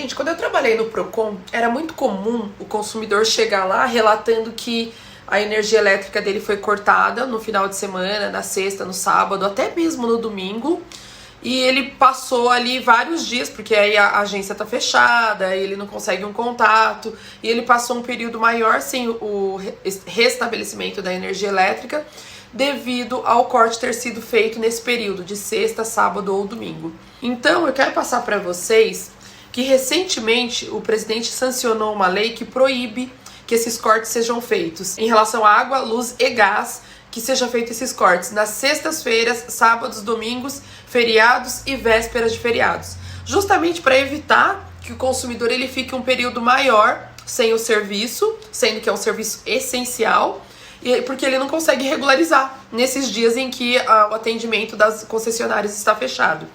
Gente, quando eu trabalhei no Procon, era muito comum o consumidor chegar lá relatando que a energia elétrica dele foi cortada no final de semana, na sexta, no sábado, até mesmo no domingo. E ele passou ali vários dias, porque aí a agência tá fechada, ele não consegue um contato. E ele passou um período maior sem o restabelecimento da energia elétrica, devido ao corte ter sido feito nesse período de sexta, sábado ou domingo. Então, eu quero passar para vocês que recentemente o presidente sancionou uma lei que proíbe que esses cortes sejam feitos em relação à água, luz e gás, que sejam feitos esses cortes nas sextas-feiras, sábados, domingos, feriados e vésperas de feriados, justamente para evitar que o consumidor ele fique um período maior sem o serviço, sendo que é um serviço essencial, porque ele não consegue regularizar nesses dias em que o atendimento das concessionárias está fechado.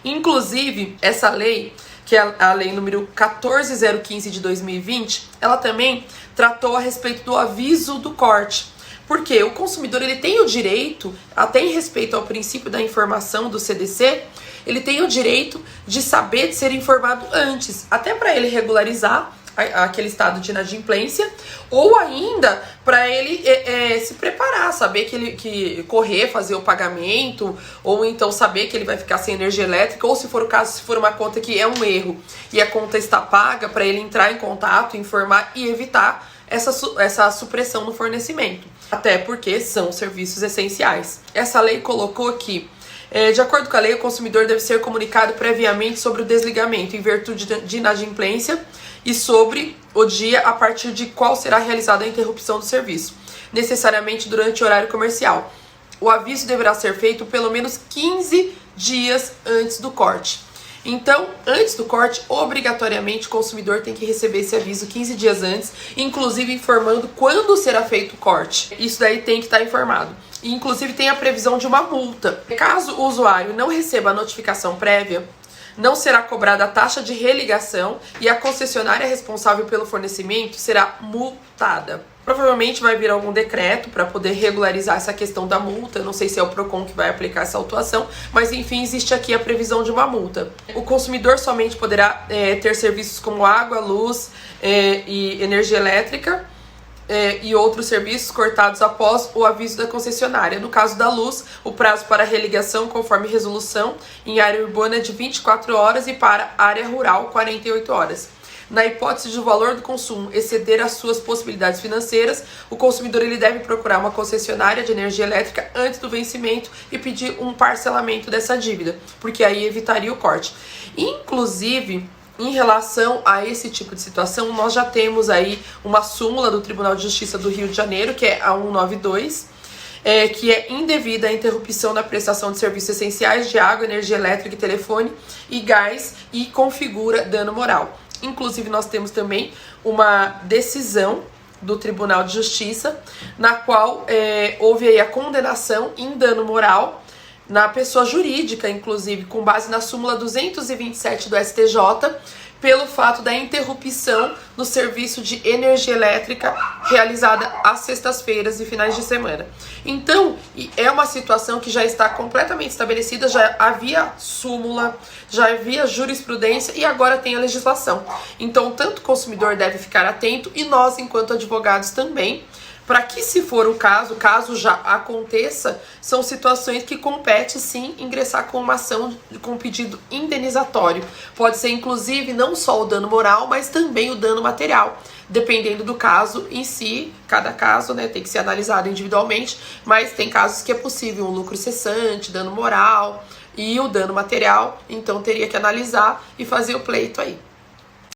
Inclusive, essa lei, que é a lei número 14.015 de 2020, ela também tratou a respeito do aviso do corte. Porque o consumidor ele tem o direito, até em respeito ao princípio da informação do CDC, ele tem o direito de saber, de ser informado antes, até para ele regularizar aquele estado de inadimplência, ou ainda para ele se preparar, saber que correr, fazer o pagamento, ou então saber que ele vai ficar sem energia elétrica, ou se for o caso, se for uma conta que é um erro e a conta está paga, para ele entrar em contato, informar e evitar essa supressão no fornecimento, até porque são serviços essenciais. Essa lei colocou que, de acordo com a lei, o consumidor deve ser comunicado previamente sobre o desligamento em virtude de inadimplência e sobre o dia a partir de qual será realizada a interrupção do serviço, necessariamente durante o horário comercial. O aviso deverá ser feito pelo menos 15 dias antes do corte. Então, antes do corte, obrigatoriamente o consumidor tem que receber esse aviso 15 dias antes, inclusive informando quando será feito o corte. Isso daí tem que estar informado. E, inclusive, tem a previsão de uma multa. Caso o usuário não receba a notificação prévia, não será cobrada a taxa de religação e a concessionária responsável pelo fornecimento será multada. Provavelmente vai vir algum decreto para poder regularizar essa questão da multa. Eu não sei se é o Procon que vai aplicar essa autuação, mas enfim, existe aqui a previsão de uma multa. O consumidor somente poderá ter serviços como água, luz e energia elétrica e outros serviços cortados após o aviso da concessionária. No caso da luz, o prazo para religação, conforme resolução, em área urbana é de 24 horas e para área rural, 48 horas. Na hipótese de o valor do consumo exceder as suas possibilidades financeiras, o consumidor ele deve procurar uma concessionária de energia elétrica antes do vencimento e pedir um parcelamento dessa dívida, porque aí evitaria o corte. Inclusive, em relação a esse tipo de situação, nós já temos aí uma súmula do Tribunal de Justiça do Rio de Janeiro, que é a 192, que é indevida a interrupção da prestação de serviços essenciais de água, energia elétrica, telefone e gás e configura dano moral. Inclusive, nós temos também uma decisão do Tribunal de Justiça, na qual houve aí a condenação em dano moral na pessoa jurídica, inclusive, com base na súmula 227 do STJ, pelo fato da interrupção no serviço de energia elétrica realizada às sextas-feiras e finais de semana. Então, é uma situação que já está completamente estabelecida, já havia súmula, já havia jurisprudência e agora tem a legislação. Então, tanto o consumidor deve ficar atento e nós, enquanto advogados, também, para que, se for o caso já aconteça, são situações que compete sim ingressar com uma ação com pedido indenizatório. Pode ser inclusive não só o dano moral, mas também o dano material, dependendo do caso em si. Cada caso, né, tem que ser analisado individualmente, mas tem casos que é possível um lucro cessante, dano moral e o dano material, então teria que analisar e fazer o pleito aí.